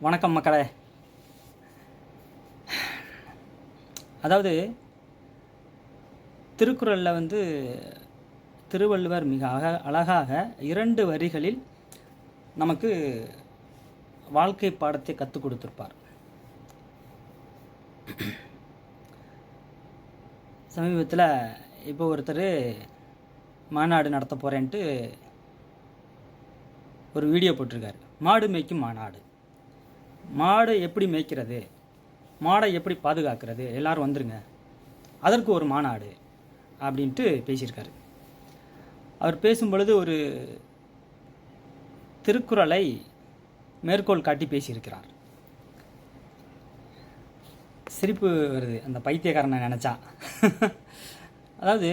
வணக்கம் மக்களே. அதாவது திருக்குறளில் திருவள்ளுவர் மிக அழகாக 2 வரிகளில் நமக்கு வாழ்க்கை பாடத்தை கற்றுக் கொடுத்துருப்பார். சமீபத்தில் இப்போ ஒருத்தர் மாநாடு நடத்த போகிறேன்ட்டு ஒரு வீடியோ போட்டிருக்காரு. மாடு மேய்க்கும் மாநாடு. மாடு எப்படி மேய்க்கிறது, மாடை எப்படி பாதுகாக்கிறது, எல்லோரும் வந்துருங்க, அதற்கு ஒரு மாநாடு அப்படின்ட்டு பேசியிருக்காரு. அவர் பேசும் பொழுது ஒரு திருக்குறளை மேற்கோள் காட்டி பேசியிருக்கிறார். சிரிப்பு வருது அந்த பைத்தியக்காரனை நினச்சா. அதாவது,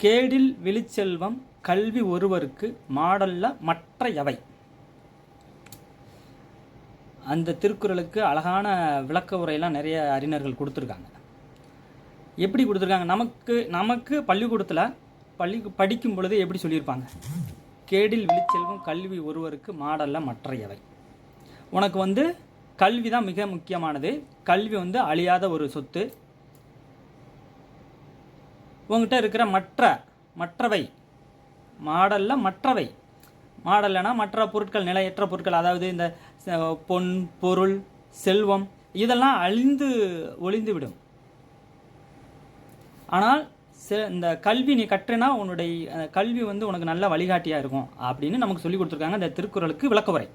கேடில் விழிச்செல்வம் கல்வி ஒருவருக்கு மாடல்ல மற்ற எவை. அந்த திருக்குறளுக்கு அழகான விளக்க உரையெல்லாம் நிறைய அறிஞர்கள் கொடுத்துருக்காங்க. எப்படி கொடுத்துருக்காங்க? நமக்கு பள்ளிக்கூடத்தில் படிக்கும் பொழுது எப்படி சொல்லியிருப்பாங்க? கேடில் விழிச்செல்வம் கல்வி ஒருவருக்கு மாடல்ல மற்ற எவை. உனக்கு கல்வி தான் மிக முக்கியமானது. கல்வி அழியாத ஒரு சொத்து. உங்ககிட்ட இருக்கிற மற்றவை மாடல்ல மற்றவை. மாடல்னா மற்ற பொருட்கள், நிலையற்ற பொருட்கள், அதாவது இந்த பொன், பொருள், செல்வம் இதெல்லாம் அழிந்து ஒளிந்து விடும். ஆனால் இந்த கல்வி நீ கற்றினா உன்னுடைய கல்வி உனக்கு நல்ல வழிகாட்டியாக இருக்கும் அப்படின்னு நமக்கு சொல்லி கொடுத்துருக்காங்க இந்த திருக்குறளுக்கு விளக்க உரை.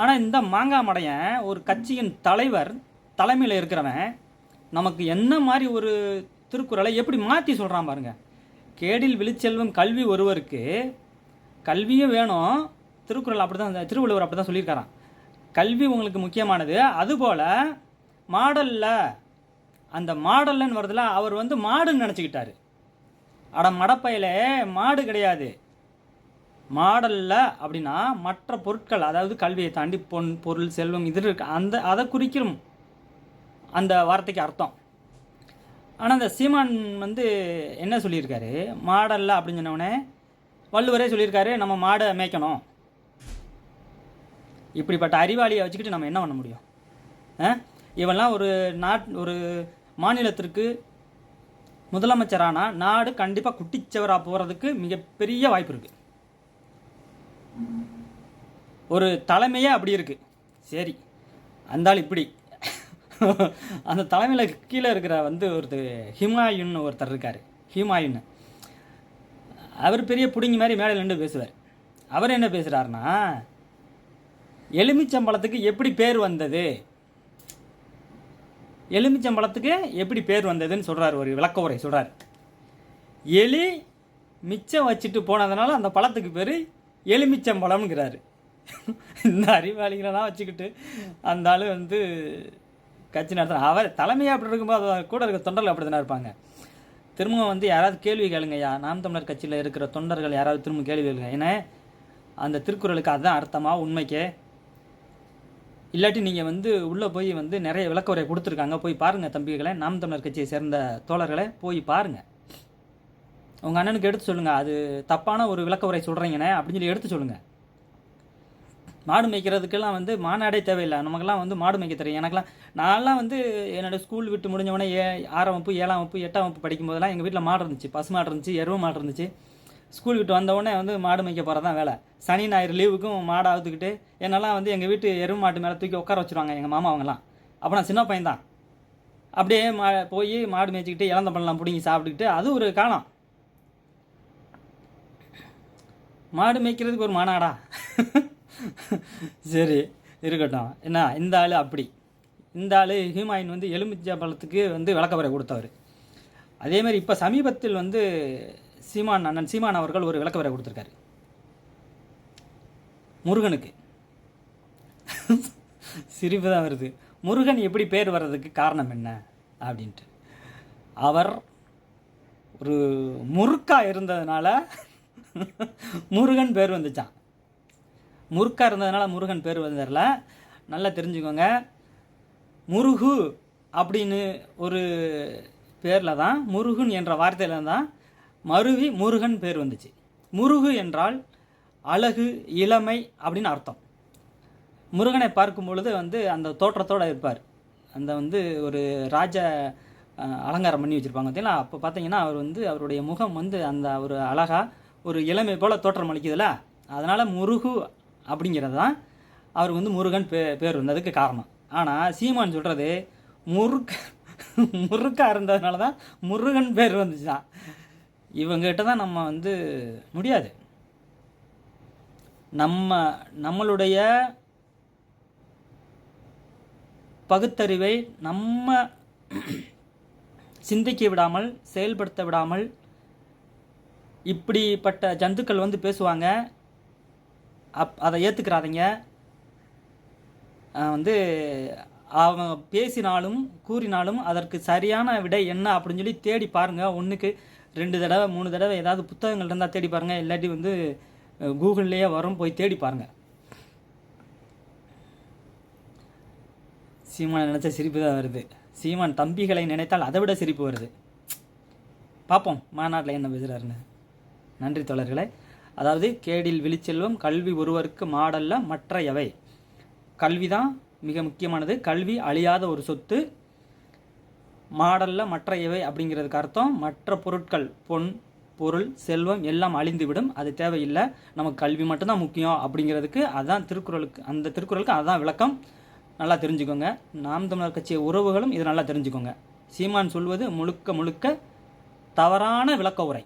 ஆனால் இந்த மாங்காய் மடையன் ஒரு கட்சியின் தலைமையில் இருக்கிறவன் நமக்கு என்ன மாதிரி ஒரு திருக்குறளை எப்படி மாற்றி சொல்கிறான் பாருங்க. கேடில் விழிச்செல்வம் கல்வி ஒருவருக்கு, கல்வியும் வேணும். திருக்குறள் அப்படிதான், திருவள்ளுவர் அப்படி தான் சொல்லியிருக்காராம். கல்வி உங்களுக்கு முக்கியமானது. அதுபோல் மாடல்ல, அந்த மாடல்லன்னு வருதுல, அவர் மாடுன்னு நினச்சிக்கிட்டாரு. அட மடப்பையில மாடு கிடையாது. மாடல்ல அப்படின்னா மற்ற பொருட்கள், அதாவது கல்வியை தாண்டி பொன், பொருள், செல்வம் இது இருக்கு. அதை குறிக்கும் அந்த வார்த்தைக்கு அர்த்தம். ஆனால் அந்த சீமான் என்ன சொல்லியிருக்காரு? மாடல்ல அப்படின்னு சொன்னோடனே வள்ளுவரே சொல்லியிருக்காரு, நம்ம மாடை மேய்க்கணும். இப்படிப்பட்ட அறிவாளியை வச்சுக்கிட்டு நம்ம என்ன பண்ண முடியும்? இவெல்லாம் ஒரு மாநிலத்திற்கு முதலமைச்சரானா நாடு கண்டிப்பாக குட்டிச்சவராக போகிறதுக்கு மிகப்பெரிய வாய்ப்பு இருக்குது. ஒரு தலைமையே அப்படி இருக்குது. சரி, அந்தாள் இப்படி அந்த தலைமையில் கீழே இருக்கிற ஒருத்தர் ஹிமாயுன் ஒருத்தர் இருக்கார். ஹிமாயுன் அவர் பெரிய பிடுங்கி மாதிரி மேலே நின்று பேசுவார். அவர் என்ன பேசுகிறாருன்னா, எலுமிச்சம்பழத்துக்கு எப்படி பேர் வந்தது, எலுமிச்சம்பழத்துக்கு எப்படி பேர் வந்ததுன்னு சொல்கிறார். ஒரு விளக்க உரை சொல்கிறார். எலி மிச்சம் வச்சுட்டு போனதுனால அந்த பழத்துக்கு பேர் எலுமிச்சம்பழம்ங்கிறாரு. இந்த அறிவாளிகளெல்லாம் வச்சுக்கிட்டு அந்த ஆள் கட்சி நடத்துகிறார். அவர் தலைமையாக அப்படி இருக்கும்போது கூட இருக்க தொண்டர்கள் அப்படி தானே இருப்பாங்க. திரும்ப யாராவது கேள்வி கேளுங்கய்யா, நாம் தமிழர் கட்சியில் இருக்கிற தொண்டர்கள் யாராவது திரும்ப கேள்வி கேளுங்க. ஏன்னா அந்த திருக்குறளுக்கு அதுதான் அர்த்தமாக உண்மைக்கே. இல்லாட்டி நீங்கள் உள்ளே போய் நிறைய விளக்க உரை கொடுத்துருக்காங்க, போய் பாருங்கள் தம்பிகளை, நாம் தமிழர் கட்சியை சேர்ந்த தோழர்களை போய் பாருங்கள். உங்கள் அண்ணனுக்கு எடுத்து சொல்லுங்கள், அது தப்பான ஒரு விளக்க உரை சொல்கிறீங்கண்ணே அப்படின்னு சொல்லி எடுத்து சொல்லுங்கள். மாடு மேய்க்கிறதுக்கெல்லாம் மாநாடே தேவையில்லை. நமக்கெல்லாம் மாடு மேய்க்க தெரியும். எனக்கெல்லாம் நான்லாம் என்னோடய ஸ்கூல் விட்டு முடிஞ்சவொடனே 6ஆம் வகுப்பு 7ஆம் வகுப்பு 8ஆம் வகுப்பு படிக்கும் போதெல்லாம் எங்கள் வீட்டில் மாடு இருந்துச்சு. பசு மாடு இருந்துச்சு, எருவு மாடு இருந்துச்சு. ஸ்கூல் விட்டு வந்தவுடனே மாடு மேய்க்க போகிறது தான் வேலை. சனி ஞாயிறு லீவுக்கும் மாடு அவுத்துக்கிட்டு என்னெல்லாம் எங்கள் வீட்டு எருவு மாட்டு மேலே தூக்கி உட்கார வச்சுருவாங்க எங்கள் மாமா அவங்கலாம். அப்போ நான் சின்ன பையன்தான். அப்படியே போய் மாடு மேய்ச்சிக்கிட்டு இளந்த பழம்லாம் பிடிங்கி சாப்பிட்டுக்கிட்டு அது ஒரு காலம். மாடு மேய்க்கிறதுக்கு ஒரு மாநாடா? சரி இருக்கட்டும். என்ன இந்த ஆள் அப்படி, இந்த ஆள் ஹிமாயின் எலுமிச்சை பழத்துக்கு விளக்க உரை கொடுத்தவர். அதேமாதிரி இப்போ சமீபத்தில் அண்ணன் சீமான் அவர்கள் ஒரு விளக்க உரை கொடுத்துருக்காரு முருகனுக்கு. சிரிப்பு தான் வருது. முருகன் எப்படி பேர் வர்றதுக்கு காரணம் என்ன அப்படின்ட்டு. அவர் ஒரு முறுக்கா இருந்ததுனால முருகன் பேர் வந்துச்சான். முறுக்கா இருந்ததுனால முருகன் பேர் வந்ததில்ல. நல்லா தெரிஞ்சுக்கோங்க. முருகு அப்படின்னு ஒரு பேரில் தான், முருகன் என்ற வார்த்தையில் தான் மருவி முருகன் பேர் வந்துச்சு. முருகு என்றால் அழகு, இளமை அப்படின்னு அர்த்தம். முருகனை பார்க்கும் பொழுது வந்து அந்த தோற்றத்தோடு இருப்பார். அந்த வந்து ஒரு ராஜ அலங்காரம் பண்ணி வச்சுருப்பாங்க பார்த்தீங்களா. அப்போ பார்த்தீங்கன்னா அவர் வந்து அவருடைய முகம் வந்து அந்த ஒரு அழகாக ஒரு இளமை போல் தோற்றம் அளிக்குதுல்ல. அதனால் முருகு அப்படிங்கிறது தான் அவருக்கு வந்து முருகன் பேர் வந்ததுக்கு காரணம். ஆனால் சீமான் சொல்கிறது முருக்காக இருந்ததுனால தான் முருகன் பேர் வந்துச்சு தான். இவங்ககிட்ட தான் நம்ம வந்து முடியாது. நம்மளுடைய பகுத்தறிவை நம்ம சிந்திக்க விடாமல், செயல்படுத்த விடாமல் இப்படிப்பட்ட ஜந்துக்கள் வந்து பேசுவாங்க. அதை ஏற்றுக்கிறாதீங்க. வந்து அவங்க பேசினாலும் கூறினாலும் அதற்கு சரியான விடை என்ன அப்படின்னு சொல்லி தேடி பாருங்கள். 1க்கு 2 தடவை 3 தடவை ஏதாவது புத்தகங்கள் இருந்தால் தேடி பாருங்கள். இல்லாட்டி வந்து கூகுள்லேயே வரும், போய் தேடி பாருங்கள். சீமானை நினச்சா சிரிப்பு தான் வருது. சீமான் தம்பிகளை நினைத்தால் அதை விட சிரிப்பு வருது. பார்ப்போம் மாநாட்டில் என்ன பேசுகிறாருன்னு. நன்றி தோழர்களே. அதாவது கேடில் விழிச்செல்வம் கல்வி ஒருவருக்கு மாடல்ல மற்ற எவை. கல்வி தான் மிக முக்கியமானது. கல்வி அழியாத ஒரு சொத்து. மாடல்ல மற்ற எவை அப்படிங்கிறதுக்கு அர்த்தம் மற்ற பொருட்கள், பொன், பொருள், செல்வம் எல்லாம் அழிந்துவிடும், அது தேவையில்லை, நமக்கு கல்வி மட்டும்தான் முக்கியம் அப்படிங்கிறதுக்கு அதுதான் திருக்குறளுக்கு, அந்த திருக்குறளுக்கு அதுதான் விளக்கம். நல்லா தெரிஞ்சுக்கோங்க. நாம் தமிழர் கட்சி உறவுகளும் இது நல்லா தெரிஞ்சுக்கோங்க. சீமான் சொல்வது முழுக்க முழுக்க தவறான விளக்க உரை.